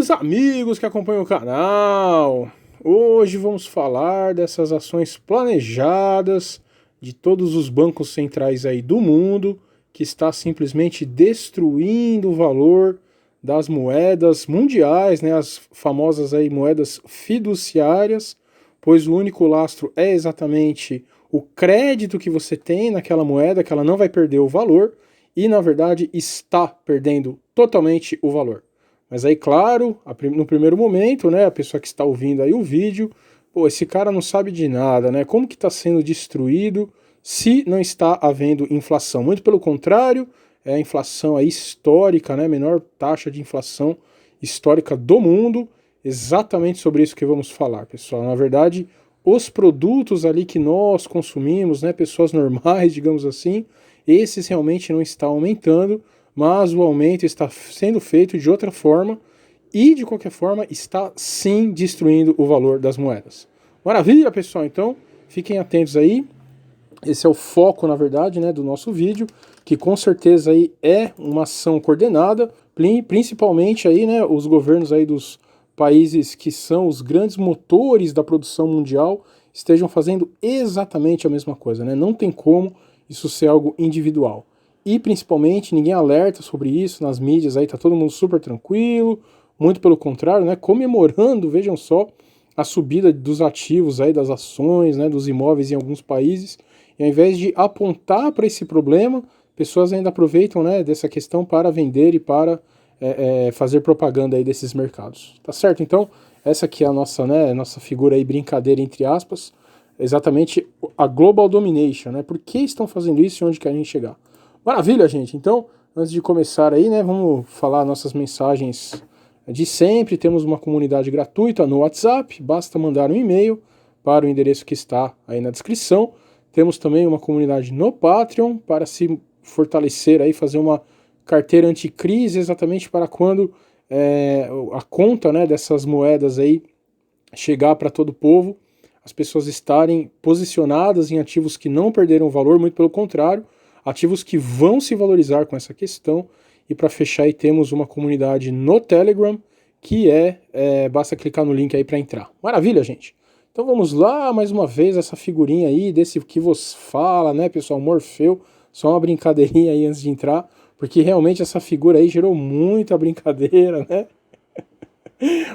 Queridos amigos que acompanham o canal, hoje vamos falar dessas ações planejadas de todos os bancos centrais aí do mundo, que está simplesmente destruindo o valor das moedas mundiais, né, as famosas aí moedas fiduciárias, pois o único lastro é exatamente o crédito que você tem naquela moeda, que ela não vai perder o valor, e na verdade está perdendo totalmente o valor. Mas aí, claro, no primeiro momento, né, a pessoa que está ouvindo aí o vídeo, pô, esse cara não sabe de nada, né? Como que está sendo destruído se não está havendo inflação? Muito pelo contrário, é a inflação aí histórica, né, menor taxa de inflação histórica do mundo. Exatamente sobre isso que vamos falar, pessoal. Na verdade, os produtos ali que nós consumimos, né, pessoas normais, digamos assim, esses realmente não estão aumentando, mas o aumento está sendo feito de outra forma e, de qualquer forma, está sim destruindo o valor das moedas. Maravilha, pessoal? Então, fiquem atentos aí. Esse é o foco, na verdade, né, do nosso vídeo, que com certeza aí é uma ação coordenada, principalmente aí, né, os governos aí dos países que são os grandes motores da produção mundial estejam fazendo exatamente a mesma coisa, né? Não tem como isso ser algo individual. E principalmente ninguém alerta sobre isso nas mídias, aí tá todo mundo super tranquilo, muito pelo contrário, né, comemorando, vejam só, a subida dos ativos aí, das ações, né, dos imóveis em alguns países, e ao invés de apontar para esse problema, pessoas ainda aproveitam, né, dessa questão para vender e para fazer propaganda aí desses mercados. Tá certo? Então, essa aqui é a nossa, né, nossa figura aí, brincadeira entre aspas, exatamente a Global Domination, né? Por que estão fazendo isso e onde querem chegar? Maravilha, gente! Então, antes de começar aí, né, vamos falar nossas mensagens de sempre. Temos uma comunidade gratuita no WhatsApp, basta mandar um e-mail para o endereço que está aí na descrição. Temos também uma comunidade no Patreon para se fortalecer aí, fazer uma carteira anticrise exatamente para quando a conta, né, dessas moedas aí chegar para todo o povo, as pessoas estarem posicionadas em ativos que não perderam valor, muito pelo contrário, ativos que vão se valorizar com essa questão. E para fechar aí temos uma comunidade no Telegram, que basta clicar no link aí para entrar. Maravilha, gente! Então vamos lá, mais uma vez, essa figurinha aí desse que vos fala, né, pessoal, Morfeu, só uma brincadeirinha aí antes de entrar, porque realmente essa figura aí gerou muita brincadeira, né?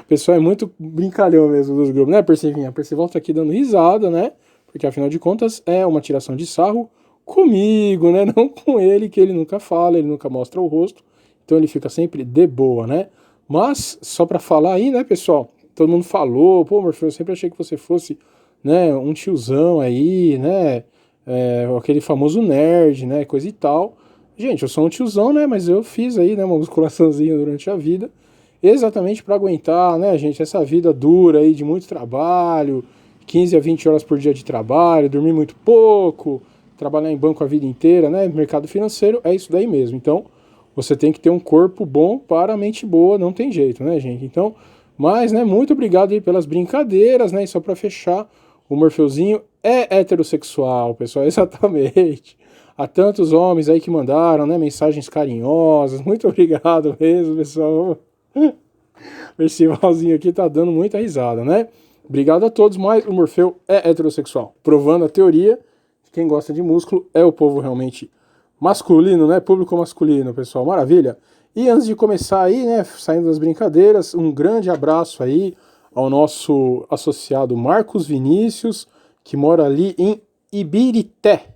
O pessoal é muito brincalhão mesmo dos grupos, né, Percivinha? Percival tá aqui dando risada, né? Porque afinal de contas é uma tiração de sarro comigo, né? Não com ele, que ele nunca fala, ele nunca mostra o rosto, então ele fica sempre de boa, né? Mas, só pra falar aí, né, pessoal? Todo mundo falou, pô, Morfeu, eu sempre achei que você fosse, né, um tiozão aí, né? Aquele famoso nerd, né? Coisa e tal. Gente, eu sou um tiozão, né? Mas eu fiz aí, né, uma musculaçãozinha durante a vida, exatamente para aguentar, né, gente, essa vida dura aí de muito trabalho, 15 a 20 horas por dia de trabalho, dormir muito pouco, trabalhar em banco a vida inteira, né, mercado financeiro, é isso daí mesmo. Então, você tem que ter um corpo bom para a mente boa, não tem jeito, né, gente? Então, mas, né, muito obrigado aí pelas brincadeiras, né, e só para fechar, o Morfeuzinho é heterossexual, pessoal, exatamente. Há tantos homens aí que mandaram, né, mensagens carinhosas, muito obrigado mesmo, pessoal. O festivalzinho aqui tá dando muita risada, né? Obrigado a todos, mas o Morfeu é heterossexual, provando a teoria de quem gosta de músculo é o povo realmente masculino, né? Público masculino, pessoal, maravilha. E antes de começar aí, né, saindo das brincadeiras, um grande abraço aí ao nosso associado Marcos Vinícius, que mora ali em Ibirité,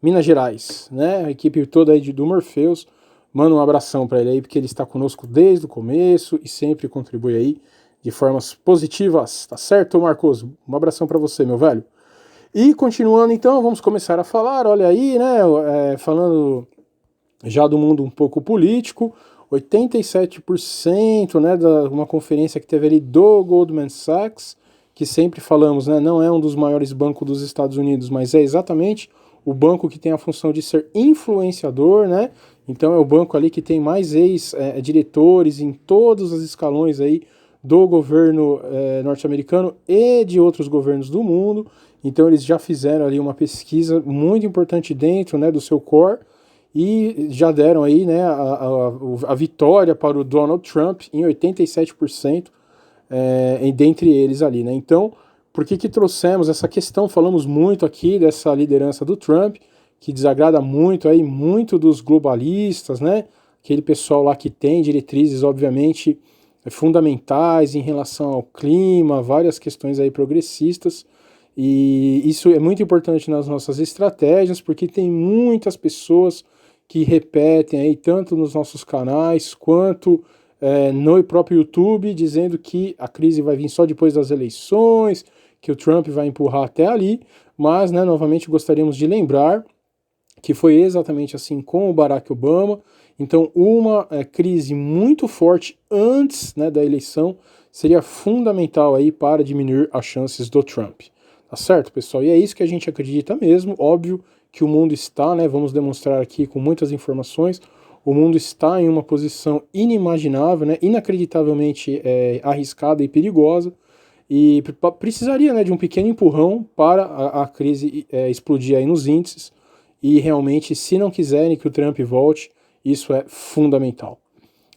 Minas Gerais, né? A equipe toda aí do Morpheus, manda um abração para ele aí, porque ele está conosco desde o começo e sempre contribui aí de formas positivas, tá certo, Marcos? Um abração para você, meu velho. E continuando então, vamos começar a falar, olha aí, né, falando já do mundo um pouco político, 87%, né, uma conferência que teve ali do Goldman Sachs, que sempre falamos, né, não é um dos maiores bancos dos Estados Unidos, mas é exatamente o banco que tem a função de ser influenciador, né? Então é o banco ali que tem mais ex-diretores em todos os escalões aí do governo norte-americano e de outros governos do mundo. Então eles já fizeram ali uma pesquisa muito importante dentro, né, do seu core, e já deram aí, né, a vitória para o Donald Trump em 87%, dentre eles ali, né? Então, por que trouxemos essa questão? Falamos muito aqui dessa liderança do Trump, que desagrada muito aí, muito dos globalistas, né? Aquele pessoal lá que tem diretrizes, obviamente, fundamentais em relação ao clima, várias questões aí progressistas, e isso é muito importante nas nossas estratégias, porque tem muitas pessoas que repetem aí, tanto nos nossos canais, quanto no próprio YouTube, dizendo que a crise vai vir só depois das eleições, que o Trump vai empurrar até ali, mas, né, novamente gostaríamos de lembrar que foi exatamente assim com o Barack Obama. Então, uma crise muito forte antes, né, da eleição seria fundamental aí para diminuir as chances do Trump. Tá certo, pessoal? E é isso que a gente acredita mesmo. Óbvio que o mundo está, né, vamos demonstrar aqui com muitas informações, o mundo está em uma posição inimaginável, né, inacreditavelmente arriscada e perigosa, e precisaria, né, de um pequeno empurrão para a crise explodir aí nos índices, e realmente, se não quiserem que o Trump volte, isso é fundamental.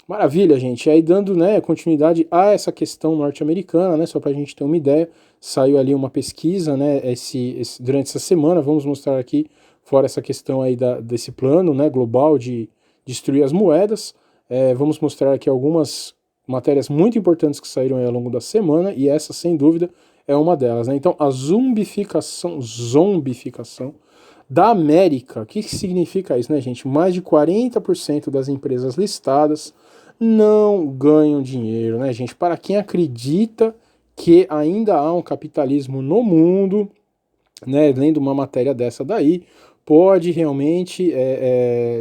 Maravilha, gente. Aí dando, né, continuidade a essa questão norte-americana, né, só para a gente ter uma ideia, saiu ali uma pesquisa, né, durante essa semana, vamos mostrar aqui, fora essa questão aí desse plano, né, global de destruir as moedas, vamos mostrar aqui algumas matérias muito importantes que saíram aí ao longo da semana, e essa, sem dúvida, é uma delas, né? Então, a zombificação da América. O que significa isso, né, gente? Mais de 40% das empresas listadas não ganham dinheiro, né, gente? Para quem acredita que ainda há um capitalismo no mundo, né, lendo uma matéria dessa daí, pode realmente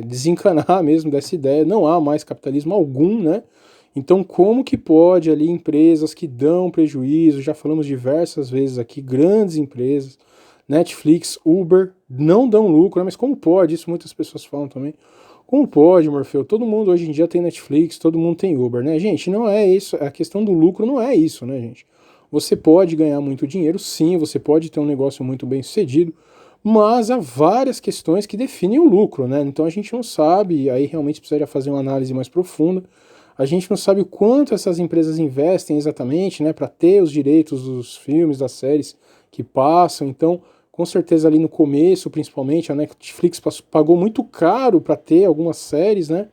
desencanar mesmo dessa ideia. Não há mais capitalismo algum, né? Então, como que pode ali empresas que dão prejuízo, já falamos diversas vezes aqui, grandes empresas, Netflix, Uber, não dão lucro, né? Mas como pode? Isso muitas pessoas falam também. Como pode, Morfeu? Todo mundo hoje em dia tem Netflix, todo mundo tem Uber, né? Gente, não é isso, a questão do lucro não é isso, né, gente? Você pode ganhar muito dinheiro, sim, você pode ter um negócio muito bem sucedido, mas há várias questões que definem o lucro, né? Então a gente não sabe, aí realmente precisaria fazer uma análise mais profunda. A gente não sabe o quanto essas empresas investem exatamente, né, para ter os direitos dos filmes, das séries que passam. Então, com certeza ali no começo, principalmente, a Netflix pagou muito caro para ter algumas séries, né?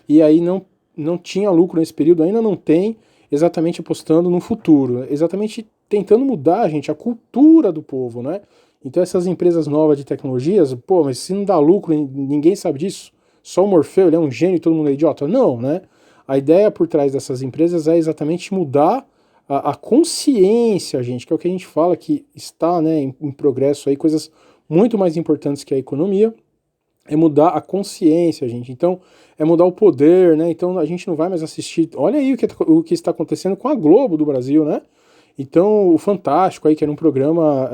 E aí não tinha lucro nesse período, ainda não tem, exatamente apostando no futuro, exatamente tentando mudar, gente, a cultura do povo, né? Então essas empresas novas de tecnologias, pô, mas se não dá lucro, ninguém sabe disso, só o Morfeu, ele é um gênio e todo mundo é idiota. Não, né? A ideia por trás dessas empresas é exatamente mudar a consciência, gente, que é o que a gente fala que está, né, em progresso aí, coisas muito mais importantes que a economia, é mudar a consciência, gente. Então, é mudar o poder, né? Então, a gente não vai mais assistir. Olha aí o que está acontecendo com a Globo do Brasil, né? Então, o Fantástico aí, que era um programa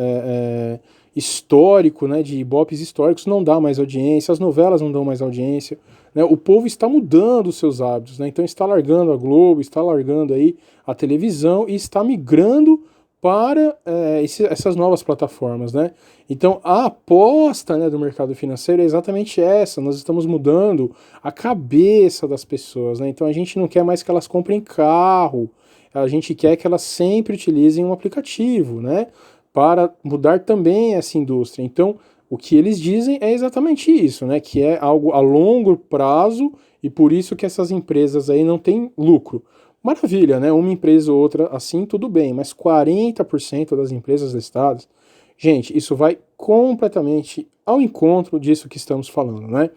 histórico, né, de ibopes históricos, não dá mais audiência, as novelas não dão mais audiência, né? O povo está mudando os seus hábitos, né? Então está largando a Globo, está largando aí a televisão e está migrando para essas novas plataformas, né? Então a aposta, né, do mercado financeiro é exatamente essa. Nós estamos mudando a cabeça das pessoas, né? Então a gente não quer mais que elas comprem carro, a gente quer que elas sempre utilizem um aplicativo, né? Para mudar também essa indústria. Então o que eles dizem é exatamente isso, né? Que é algo a longo prazo e por isso que essas empresas aí não têm lucro. Maravilha, né? Uma empresa ou outra assim, tudo bem, mas 40% das empresas listadas, gente, isso vai completamente ao encontro disso que estamos falando, né?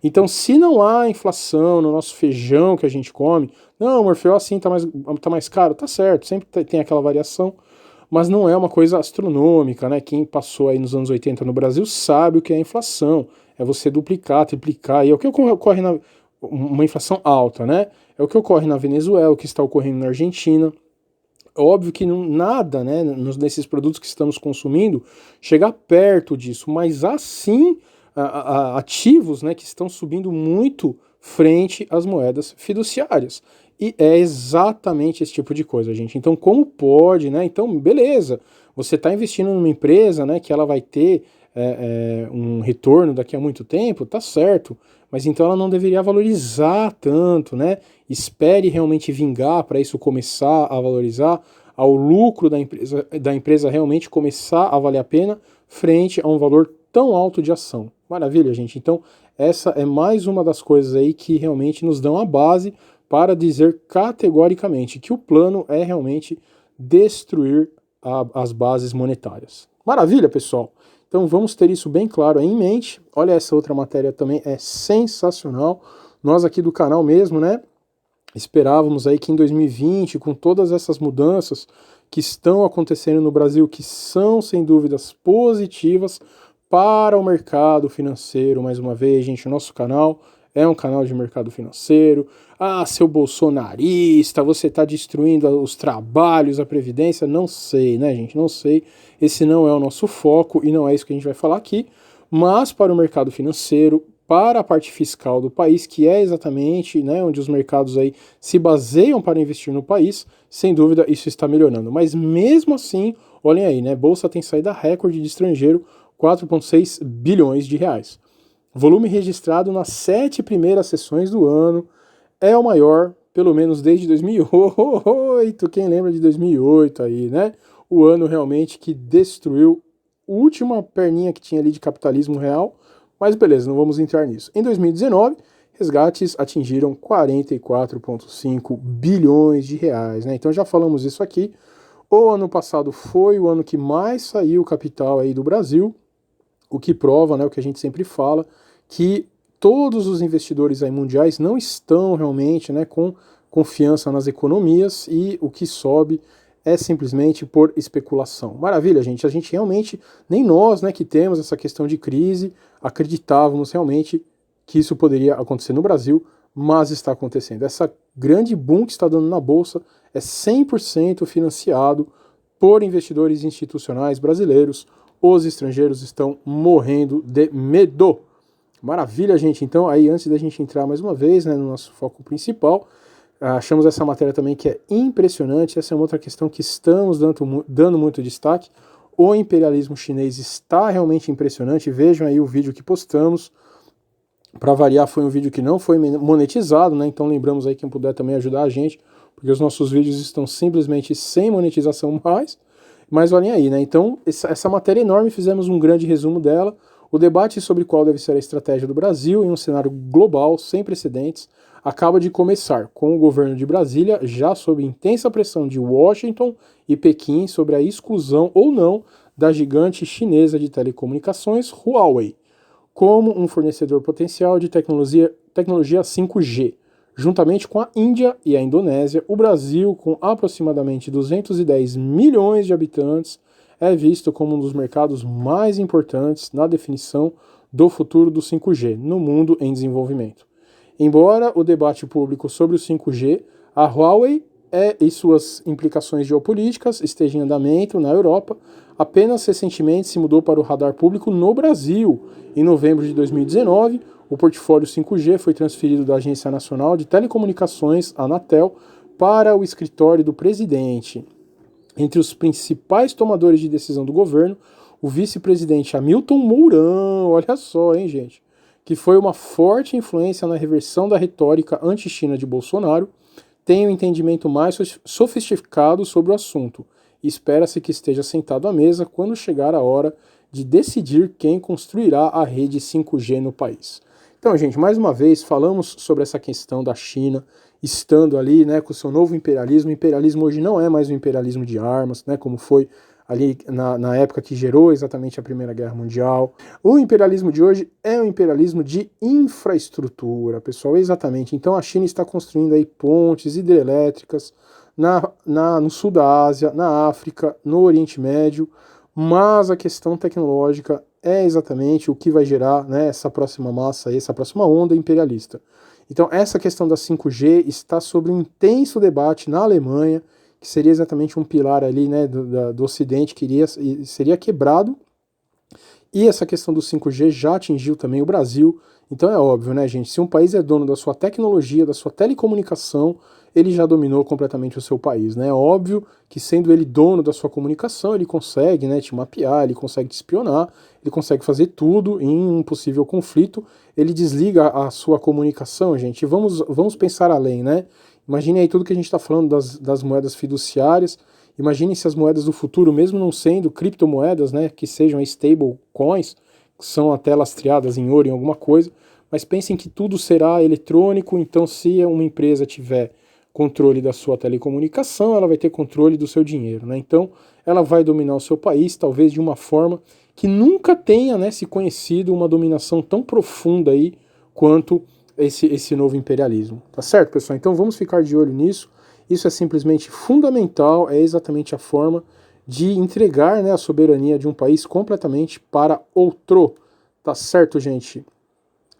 Então, se não há inflação no nosso feijão que a gente come, não, Morfeu, assim tá mais caro, tá certo, sempre tem aquela variação, mas não é uma coisa astronômica, né? Quem passou aí nos anos 80 no Brasil sabe o que é inflação, é você duplicar, triplicar, e é o que ocorre uma inflação alta, né? É o que ocorre na Venezuela, o que está ocorrendo na Argentina. Óbvio que nada, né, nesses produtos que estamos consumindo, chega perto disso, mas há sim ativos, né, que estão subindo muito frente às moedas fiduciárias. E é exatamente esse tipo de coisa, gente. Então, como pode, né? Então, beleza, você está investindo numa empresa, né, que ela vai ter um retorno daqui a muito tempo, tá certo. mas então ela não deveria valorizar tanto, né? Espere realmente vingar para isso começar a valorizar, ao lucro da empresa realmente começar a valer a pena frente a um valor tão alto de ação. Maravilha, gente. Então, essa é mais uma das coisas aí que realmente nos dão a base para dizer categoricamente que o plano é realmente destruir as bases monetárias. Maravilha, pessoal! Então vamos ter isso bem claro aí em mente. Olha, essa outra matéria também é sensacional. Nós aqui do canal mesmo, né, esperávamos aí que em 2020, com todas essas mudanças que estão acontecendo no Brasil, que são sem dúvidas positivas para o mercado financeiro, mais uma vez, gente, o nosso canal é um canal de mercado financeiro. Ah, seu bolsonarista, você está destruindo os trabalhos, a previdência? Não sei, né, gente? Não sei. Esse não é o nosso foco e não é isso que a gente vai falar aqui. Mas para o mercado financeiro, para a parte fiscal do país, que é exatamente, né, onde os mercados aí se baseiam para investir no país, sem dúvida isso está melhorando. Mas mesmo assim, olhem aí, né, Bolsa tem saída recorde de estrangeiro, 4,6 bilhões de reais. Volume registrado nas 7 primeiras sessões do ano é o maior, pelo menos desde 2008. Quem lembra de 2008 aí, né? O ano realmente que destruiu a última perninha que tinha ali de capitalismo real. Mas beleza, não vamos entrar nisso. Em 2019, resgates atingiram 44,5 bilhões de reais, né? Então já falamos isso aqui. O ano passado foi o ano que mais saiu capital aí do Brasil, o que prova, né, o que a gente sempre fala, que todos os investidores aí mundiais não estão realmente, né, com confiança nas economias e o que sobe é simplesmente por especulação. Maravilha, gente. A gente realmente, nem nós, né, que temos essa questão de crise, acreditávamos realmente que isso poderia acontecer no Brasil, mas está acontecendo. Essa grande boom que está dando na Bolsa é 100% financiado por investidores institucionais brasileiros. Os estrangeiros estão morrendo de medo. Maravilha, gente. Então, aí antes da gente entrar mais uma vez, né, no nosso foco principal, achamos essa matéria também que é impressionante. Essa é uma outra questão que estamos dando muito destaque. O imperialismo chinês está realmente impressionante. Vejam aí o vídeo que postamos. Para variar, foi um vídeo que não foi monetizado, né? Então lembramos aí quem puder também ajudar a gente, porque os nossos vídeos estão simplesmente sem monetização mais. Mas olhem aí, né? Então, essa matéria enorme, fizemos um grande resumo dela. O debate sobre qual deve ser a estratégia do Brasil em um cenário global sem precedentes acaba de começar, com o governo de Brasília já sob intensa pressão de Washington e Pequim sobre a exclusão ou não da gigante chinesa de telecomunicações Huawei, como um fornecedor potencial de tecnologia 5G. Juntamente com a Índia e a Indonésia, o Brasil, com aproximadamente 210 milhões de habitantes, é visto como um dos mercados mais importantes na definição do futuro do 5G no mundo em desenvolvimento. Embora o debate público sobre o 5G, a Huawei e suas implicações geopolíticas estejam em andamento na Europa, apenas recentemente se mudou para o radar público no Brasil. Em novembro de 2019, o portfólio 5G foi transferido da Agência Nacional de Telecomunicações, Anatel, para o escritório do presidente. Entre os principais tomadores de decisão do governo, o vice-presidente Hamilton Mourão, olha só, hein, gente, que foi uma forte influência na reversão da retórica anti-China de Bolsonaro, tem um entendimento mais sofisticado sobre o assunto e espera-se que esteja sentado à mesa quando chegar a hora de decidir quem construirá a rede 5G no país. Então, gente, mais uma vez falamos sobre essa questão da China estando ali, né, com o seu novo imperialismo. O imperialismo hoje não é mais um imperialismo de armas, né, como foi ali na época que gerou exatamente a Primeira Guerra Mundial. O imperialismo de hoje é um imperialismo de infraestrutura, pessoal, exatamente. Então a China está construindo aí pontes hidrelétricas no sul da Ásia, na África, no Oriente Médio, mas a questão tecnológica é exatamente o que vai gerar, né, essa próxima massa, essa próxima onda imperialista. Então essa questão da 5G está sob um intenso debate na Alemanha, que seria exatamente um pilar ali, né, do Ocidente que seria quebrado. E essa questão do 5G já atingiu também o Brasil. Então é óbvio, né, gente? Se um país é dono da sua tecnologia, da sua telecomunicação, ele já dominou completamente o seu país, né? Óbvio que sendo ele dono da sua comunicação, ele consegue, né, te mapear, ele consegue te espionar, ele consegue fazer tudo em um possível conflito, ele desliga a sua comunicação, gente. Vamos pensar além, né? Imagine aí tudo que a gente está falando das moedas fiduciárias, imagine se as moedas do futuro, mesmo não sendo criptomoedas, né, que sejam stable coins, que são até lastreadas em ouro, em alguma coisa, mas pensem que tudo será eletrônico, então se uma empresa tiver controle da sua telecomunicação, ela vai ter controle do seu dinheiro, né? Então, ela vai dominar o seu país, talvez de uma forma que nunca tenha, né, se conhecido uma dominação tão profunda aí quanto esse novo imperialismo. Tá certo, pessoal? Então vamos ficar de olho nisso. Isso é simplesmente fundamental, é exatamente a forma de entregar, né, a soberania de um país completamente para outro. Tá certo, gente?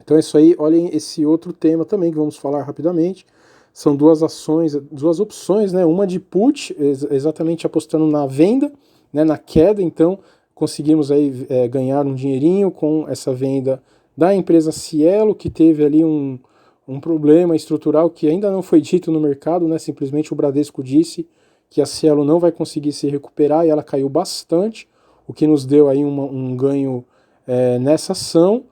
Então é isso aí. Olhem esse outro tema também que vamos falar rapidamente. São duas opções, né? Uma de put, exatamente apostando na venda, né, na queda. Então conseguimos aí ganhar um dinheirinho com essa venda da empresa Cielo, que teve ali um problema estrutural que ainda não foi dito no mercado, né? Simplesmente o Bradesco disse que a Cielo não vai conseguir se recuperar e ela caiu bastante, o que nos deu aí um ganho nessa ação,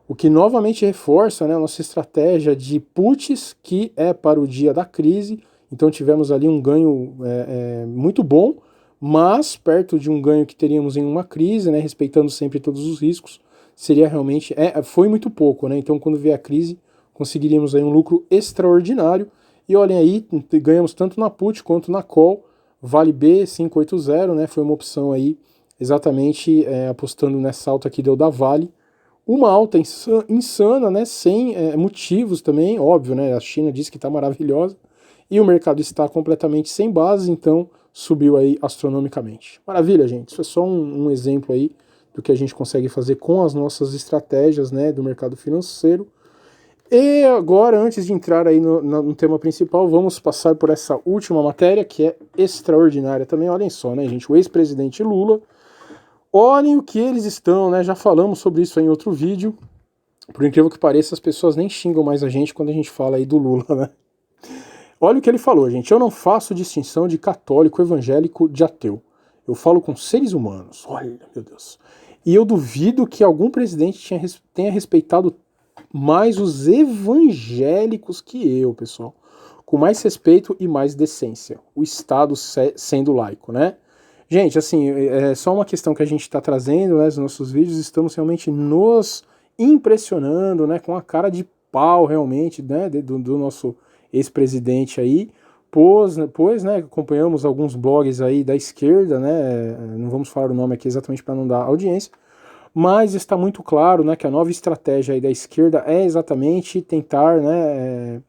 o que novamente reforça, né, a nossa estratégia de puts, que é para o dia da crise. Então tivemos ali um ganho muito bom, mas perto de um ganho que teríamos em uma crise, né, respeitando sempre todos os riscos, seria realmente, foi muito pouco, né? Então quando vier a crise, conseguiríamos aí um lucro extraordinário. E olhem aí, ganhamos tanto na put quanto na call. Vale B580, né? Foi uma opção aí, exatamente apostando nessa alta que deu da Vale. Uma alta insana, né? Sem motivos também, óbvio, né? A China disse que está maravilhosa e o mercado está completamente sem base, então subiu aí astronomicamente. Maravilha, gente. Isso é só um exemplo aí do que a gente consegue fazer com as nossas estratégias, né, do mercado financeiro. E agora, antes de entrar aí no tema principal, vamos passar por essa última matéria, que é extraordinária também. Olhem só, né, gente? O ex-presidente Lula, olhem o que eles estão, né? Já falamos sobre isso aí em outro vídeo. Por incrível que pareça, as pessoas nem xingam mais a gente quando a gente fala aí do Lula, né? Olha o que ele falou, gente. Eu não faço distinção de católico, evangélico, de ateu. Eu falo com seres humanos. Olha, meu Deus. E eu duvido que algum presidente tenha respeitado mais os evangélicos que eu, pessoal. Com mais respeito e mais decência. O Estado sendo laico, né? Gente, assim, é só uma questão que a gente está trazendo, né, nos nossos vídeos, estamos realmente nos impressionando, né, com a cara de pau, realmente, né, do nosso ex-presidente aí, pois, né, acompanhamos alguns blogs aí da esquerda, né, não vamos falar o nome aqui exatamente para não dar audiência, mas está muito claro, né, que a nova estratégia aí da esquerda é exatamente tentar, né,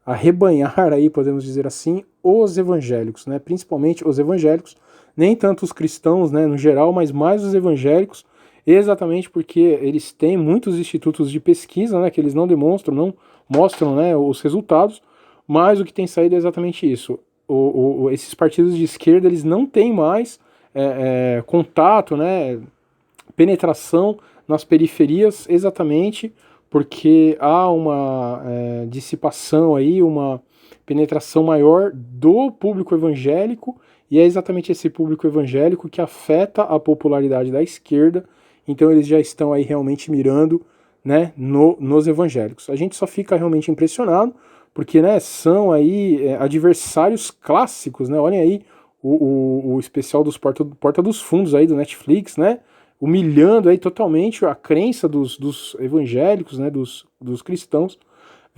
arrebanhar aí, podemos dizer assim, os evangélicos, né, principalmente os evangélicos, nem tanto os cristãos, né, no geral, mas mais os evangélicos, exatamente porque eles têm muitos institutos de pesquisa, né, que eles não mostram, né, os resultados, mas o que tem saído é exatamente isso. Esses partidos de esquerda, eles não têm mais contato, né, penetração nas periferias, exatamente porque há uma dissipação aí, uma penetração maior do público evangélico, e é exatamente esse público evangélico que afeta a popularidade da esquerda, então eles já estão aí realmente mirando, né, nos evangélicos. A gente só fica realmente impressionado, porque, né, são aí adversários clássicos, né, olhem aí o especial dos Porta dos Fundos aí do Netflix, né, humilhando aí totalmente a crença dos evangélicos, né, dos cristãos.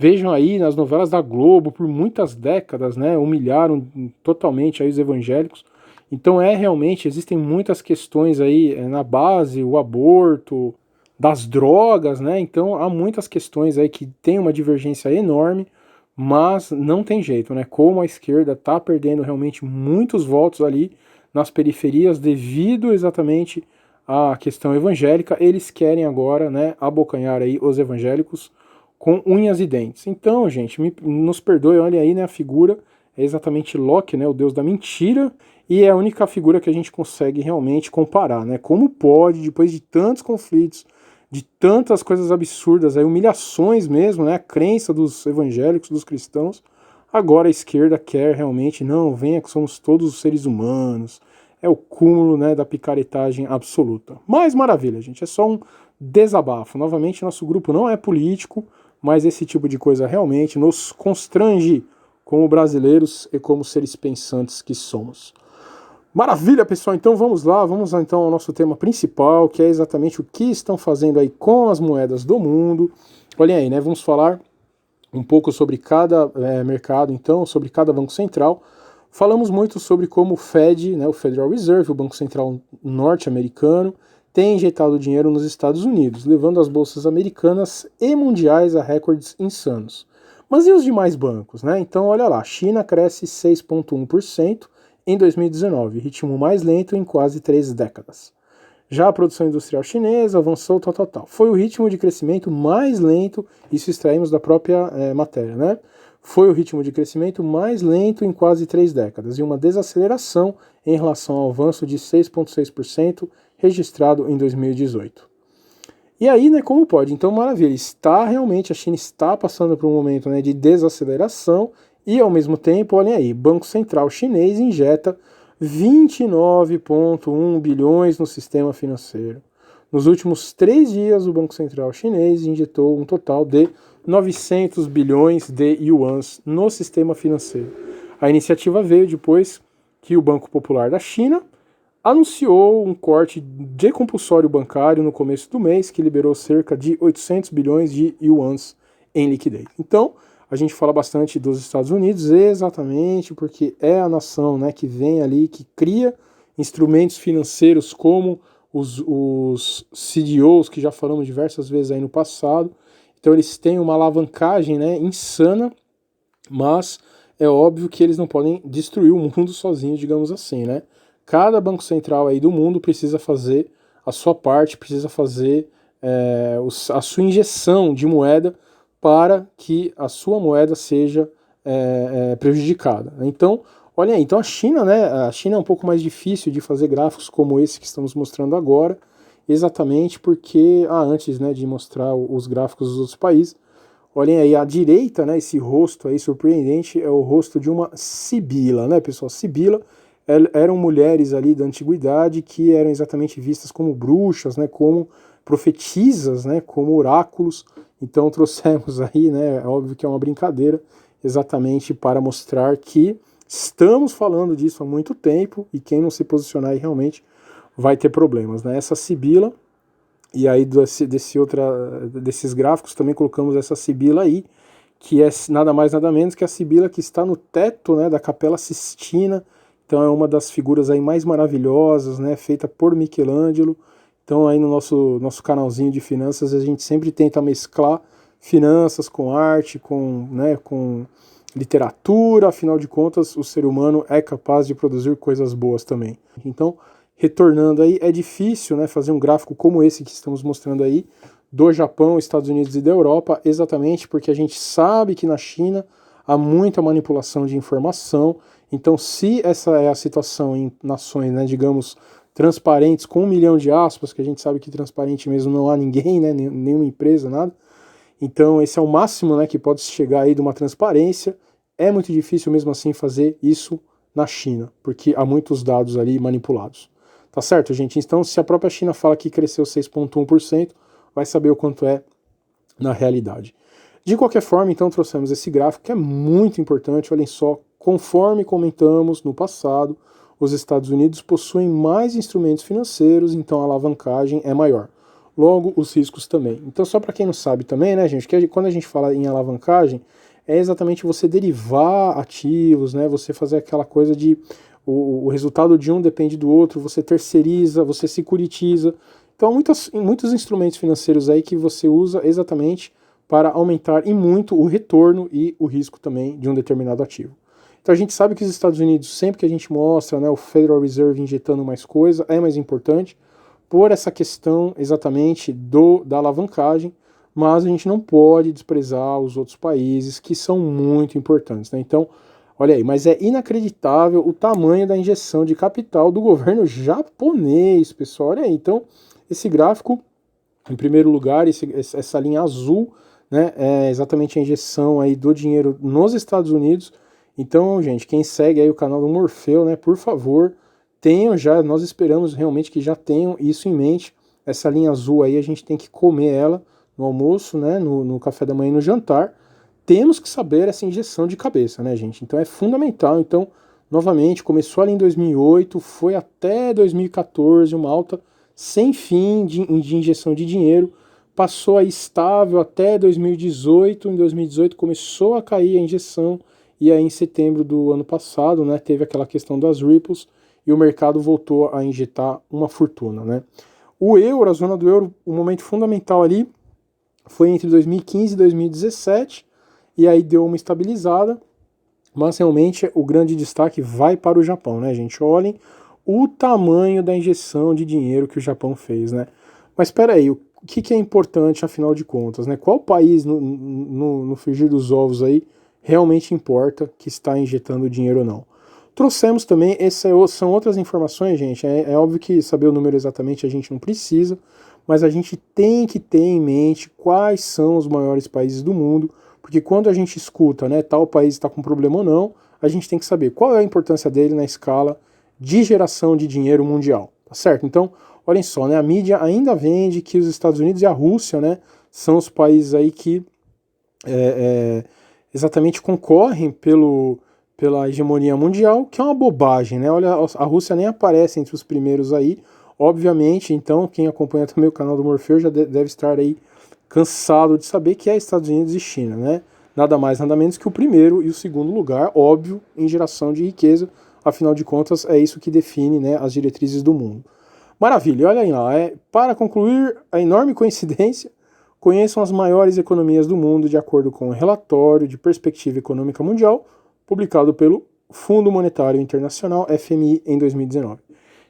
Vejam aí nas novelas da Globo, por muitas décadas, né, humilharam totalmente aí os evangélicos. Então realmente, existem muitas questões aí na base, o aborto, das drogas, né, então há muitas questões aí que tem uma divergência enorme, mas não tem jeito, né, como a esquerda está perdendo realmente muitos votos ali nas periferias devido exatamente à questão evangélica, eles querem agora, né, abocanhar aí os evangélicos com unhas e dentes. Então, gente, nos perdoe, olha aí, né, a figura é exatamente Loki, né, o deus da mentira, e é a única figura que a gente consegue realmente comparar, né, como pode, depois de tantos conflitos, de tantas coisas absurdas, aí, humilhações mesmo, né, a crença dos evangélicos, dos cristãos, Agora a esquerda quer realmente, não, venha que somos todos os seres humanos. É o cúmulo, né, da picaretagem absoluta. Mas maravilha, gente, é só um desabafo. Novamente, nosso grupo não é político, mas esse tipo de coisa realmente nos constrange como brasileiros e como seres pensantes que somos. Maravilha, pessoal, então vamos lá, vamos então ao nosso tema principal, que é exatamente o que estão fazendo aí com as moedas do mundo. Olhem aí, né, vamos falar um pouco sobre cada mercado, então, sobre cada banco central. Falamos muito sobre como o Fed, né, o Federal Reserve, o Banco Central norte-americano, tem injetado dinheiro nos Estados Unidos, levando as bolsas americanas e mundiais a recordes insanos. Mas e os demais bancos, né? Então, olha lá, a China cresce 6,1% em 2019, ritmo mais lento em quase 3 décadas. Já a produção industrial chinesa avançou tal. Foi o ritmo de crescimento mais lento, isso extraímos da própria matéria, né? Foi o ritmo de crescimento mais lento em quase 3 décadas e uma desaceleração em relação ao avanço de 6,6% registrado em 2018. E aí, né, como pode? Então, maravilha, a China está passando por um momento, né, de desaceleração e, ao mesmo tempo, olhem aí, Banco Central chinês injeta 29,1 bilhões no sistema financeiro. Nos últimos 3 dias, o Banco Central chinês injetou um total de 900 bilhões de yuans no sistema financeiro. A iniciativa veio depois que o Banco Popular da China anunciou um corte de compulsório bancário no começo do mês, que liberou cerca de 800 bilhões de yuans em liquidez. Então, a gente fala bastante dos Estados Unidos exatamente porque é a nação, né, que vem ali, que cria instrumentos financeiros como os CDOs, que já falamos diversas vezes aí no passado. Então eles têm uma alavancagem, né, insana, mas é óbvio que eles não podem destruir o mundo sozinhos, digamos assim, né? Cada banco central aí do mundo precisa fazer a sua parte, precisa fazer a sua injeção de moeda para que a sua moeda seja prejudicada. Então, olha aí, então a China, né? A China é um pouco mais difícil de fazer gráficos como esse que estamos mostrando agora, exatamente porque, antes, né, de mostrar os gráficos dos outros países, olhem aí, à direita, né, esse rosto aí surpreendente é o rosto de uma sibila, né, pessoal? Sibila eram mulheres ali da antiguidade que eram exatamente vistas como bruxas, né, como profetisas, né, como oráculos. Então trouxemos aí, né, é óbvio que é uma brincadeira, exatamente para mostrar que estamos falando disso há muito tempo e quem não se posicionar aí realmente vai ter problemas, né? Essa sibila, e aí desses gráficos também colocamos essa sibila aí, que é nada mais nada menos que a sibila que está no teto, né, da Capela Sistina. Então é uma das figuras aí mais maravilhosas, né, feita por Michelangelo. Então aí no nosso canalzinho de finanças a gente sempre tenta mesclar finanças com arte, com literatura. Afinal de contas, o ser humano é capaz de produzir coisas boas também. Então, retornando aí, é difícil, né, fazer um gráfico como esse que estamos mostrando aí, do Japão, Estados Unidos e da Europa, exatamente porque a gente sabe que na China há muita manipulação de informação. Então, se essa é a situação em nações, né, digamos, transparentes, com 1 milhão de aspas, que a gente sabe que transparente mesmo não há ninguém, né, nenhuma empresa, nada. Então, esse é o máximo, né, que pode chegar aí de uma transparência. É muito difícil mesmo assim fazer isso na China, porque há muitos dados ali manipulados. Tá certo, gente? Então, se a própria China fala que cresceu 6,1%, vai saber o quanto é na realidade. De qualquer forma, então, trouxemos esse gráfico que é muito importante. Olhem só, conforme comentamos no passado, os Estados Unidos possuem mais instrumentos financeiros, então a alavancagem é maior. Logo, os riscos também. Então, só para quem não sabe também, né, gente, que quando a gente fala em alavancagem, é exatamente você derivar ativos, né, você fazer aquela coisa de o resultado de um depende do outro, você terceiriza, você securitiza. Então, muitos instrumentos financeiros aí que você usa exatamente para aumentar e muito o retorno e o risco também de um determinado ativo. Então a gente sabe que os Estados Unidos, sempre que a gente mostra, né, o Federal Reserve injetando mais coisa, é mais importante por essa questão exatamente da alavancagem, mas a gente não pode desprezar os outros países que são muito importantes, né? Então, olha aí, mas é inacreditável o tamanho da injeção de capital do governo japonês, pessoal. Olha aí, então, esse gráfico, em primeiro lugar, essa linha azul, né? É exatamente a injeção aí do dinheiro nos Estados Unidos. Então, gente, quem segue aí o canal do Morfeu, né, por favor, tenham já, nós esperamos realmente que já tenham isso em mente. Essa linha azul aí a gente tem que comer ela no almoço, né, no café da manhã e no jantar. Temos que saber essa injeção de cabeça, né, gente? Então é fundamental. Então, novamente, começou ali em 2008, foi até 2014, uma alta sem fim de injeção de dinheiro, passou aí estável até 2018, em 2018 começou a cair a injeção, e aí em setembro do ano passado, né, teve aquela questão das ripples, e o mercado voltou a injetar uma fortuna, né. O euro, a zona do euro, o momento fundamental ali foi entre 2015 e 2017, e aí deu uma estabilizada, mas realmente o grande destaque vai para o Japão, né, gente? Olhem o tamanho da injeção de dinheiro que o Japão fez, né? Mas espera aí, o que é importante afinal de contas, né? Qual país no frigir dos ovos aí realmente importa que está injetando dinheiro ou não? Trouxemos também, são outras informações, gente. É óbvio que saber o número exatamente a gente não precisa, mas a gente tem que ter em mente quais são os maiores países do mundo, porque quando a gente escuta, né, tal país está com problema ou não, a gente tem que saber qual é a importância dele na escala de geração de dinheiro mundial, tá certo? Então, olhem só, né, a mídia ainda vende que os Estados Unidos e a Rússia, né, são os países aí que exatamente concorrem pela hegemonia mundial, que é uma bobagem, né? Olha, a Rússia nem aparece entre os primeiros aí, obviamente. Então, quem acompanha também o canal do Morfeu já deve estar aí cansado de saber que é Estados Unidos e China, né? Nada mais, nada menos que o primeiro e o segundo lugar, óbvio, em geração de riqueza. Afinal de contas, é isso que define, né, as diretrizes do mundo. Maravilha, olha aí lá. Para concluir, a enorme coincidência, conheçam as maiores economias do mundo de acordo com o relatório de perspectiva econômica mundial, publicado pelo Fundo Monetário Internacional, FMI, em 2019.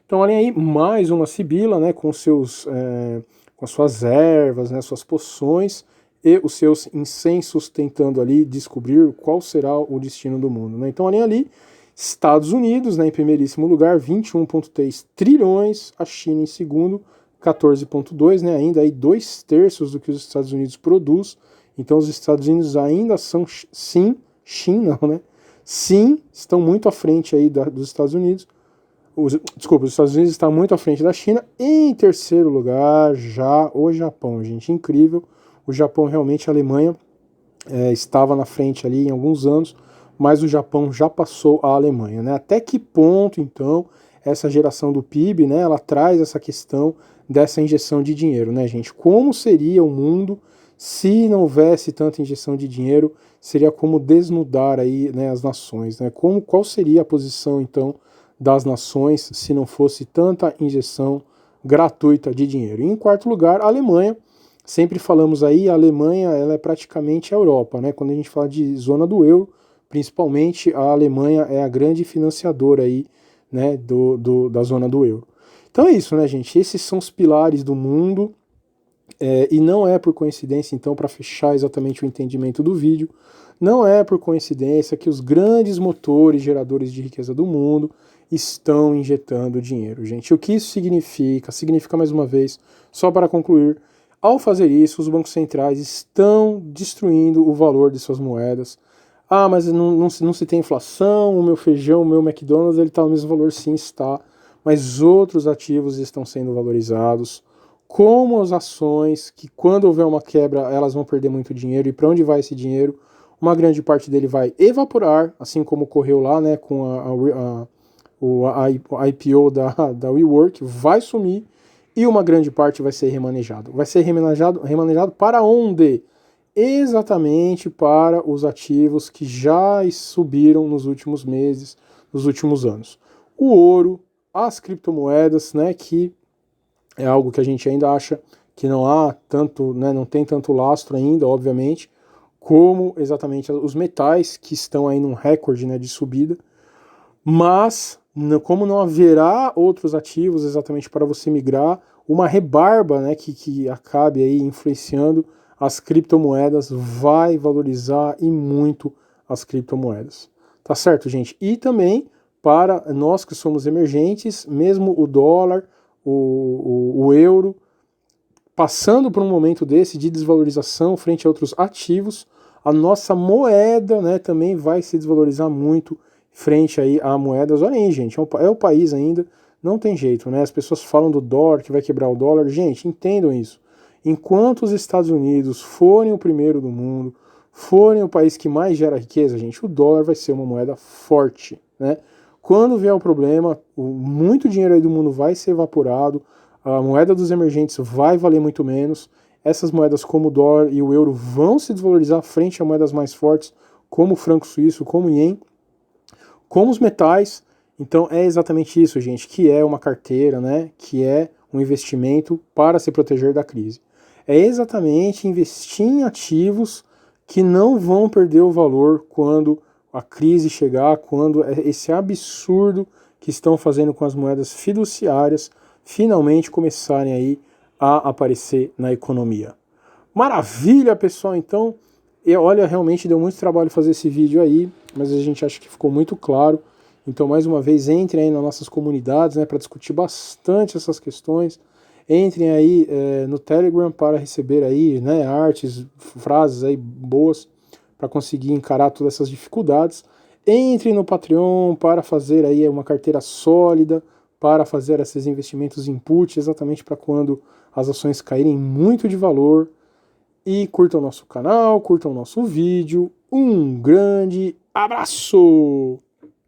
Então, olhem aí, mais uma sibila, né, com as suas ervas, né, suas poções e os seus incensos, tentando ali descobrir qual será o destino do mundo, né? Então, olhem ali, Estados Unidos, né, em primeiríssimo lugar, 21,3 trilhões, a China em segundo, 14,2, né, ainda aí 2/3 do que os Estados Unidos produz. Então os Estados Unidos ainda são, sim, China, né, sim, estão muito à frente aí dos Estados Unidos. Desculpa, os Estados Unidos estão muito à frente da China. Em terceiro lugar, já o Japão, gente, incrível. O Japão realmente, a Alemanha estava na frente ali em alguns anos, mas o Japão já passou a Alemanha, né? Até que ponto, então, essa geração do PIB, né, ela traz essa questão dessa injeção de dinheiro, né, gente? Como seria o mundo se não houvesse tanta injeção de dinheiro? Seria como desnudar aí, né, as nações, né? Qual seria a posição, então, das nações se não fosse tanta injeção gratuita de dinheiro? E em quarto lugar, a Alemanha. Sempre falamos aí, a Alemanha ela é praticamente a Europa, né? Quando a gente fala de zona do euro, principalmente a Alemanha é a grande financiadora aí, né, da zona do euro. Então é isso, né, gente? Esses são os pilares do mundo, e não é por coincidência, então, para fechar exatamente o entendimento do vídeo, não é por coincidência que os grandes motores geradores de riqueza do mundo estão injetando dinheiro, gente. O que isso significa? Significa, mais uma vez, só para concluir, ao fazer isso, os bancos centrais estão destruindo o valor de suas moedas. Ah, mas não se tem inflação, o meu feijão, o meu McDonald's, ele está no mesmo valor? Sim, está. Mas outros ativos estão sendo valorizados, como as ações, que quando houver uma quebra, elas vão perder muito dinheiro. E para onde vai esse dinheiro? Uma grande parte dele vai evaporar, assim como ocorreu lá, né, com a IPO da WeWork, vai sumir, e uma grande parte vai ser remanejado. Vai ser remanejado para onde? Exatamente para os ativos que já subiram nos últimos meses, nos últimos anos. O ouro, as criptomoedas, né, que é algo que a gente ainda acha que não há tanto, né, não tem tanto lastro ainda, obviamente, como exatamente os metais que estão aí num recorde, né, de subida. Mas, como não haverá outros ativos exatamente para você migrar, uma rebarba, né, que acabe aí influenciando as criptomoedas vai valorizar e muito as criptomoedas. Tá certo, gente? E também para nós que somos emergentes, mesmo o dólar, o euro, passando por um momento desse de desvalorização frente a outros ativos, a nossa moeda, né, também vai se desvalorizar muito frente aí a moedas. Olha aí, gente, é o país ainda, não tem jeito, né? As pessoas falam do dólar, que vai quebrar o dólar. Gente, entendam isso. Enquanto os Estados Unidos forem o primeiro do mundo, forem o país que mais gera riqueza, gente, o dólar vai ser uma moeda forte, né? Quando vier o problema, muito dinheiro aí do mundo vai ser evaporado, a moeda dos emergentes vai valer muito menos, essas moedas como o dólar e o euro vão se desvalorizar frente a moedas mais fortes, como o franco suíço, como o ien, como os metais. Então é exatamente isso, gente, que é uma carteira, né, que é um investimento para se proteger da crise. É exatamente investir em ativos que não vão perder o valor quando a crise chegar, quando esse absurdo que estão fazendo com as moedas fiduciárias finalmente começarem aí a aparecer na economia. Maravilha, pessoal, então, olha, realmente deu muito trabalho fazer esse vídeo aí, mas a gente acha que ficou muito claro. Então, mais uma vez, entrem aí nas nossas comunidades, né, para discutir bastante essas questões. Entrem aí no Telegram para receber aí, né, artes, frases aí boas para conseguir encarar todas essas dificuldades. Entrem no Patreon para fazer aí uma carteira sólida, para fazer esses investimentos input, exatamente para quando as ações caírem muito de valor. E curtam o nosso canal, curtam o nosso vídeo. Um grande abraço!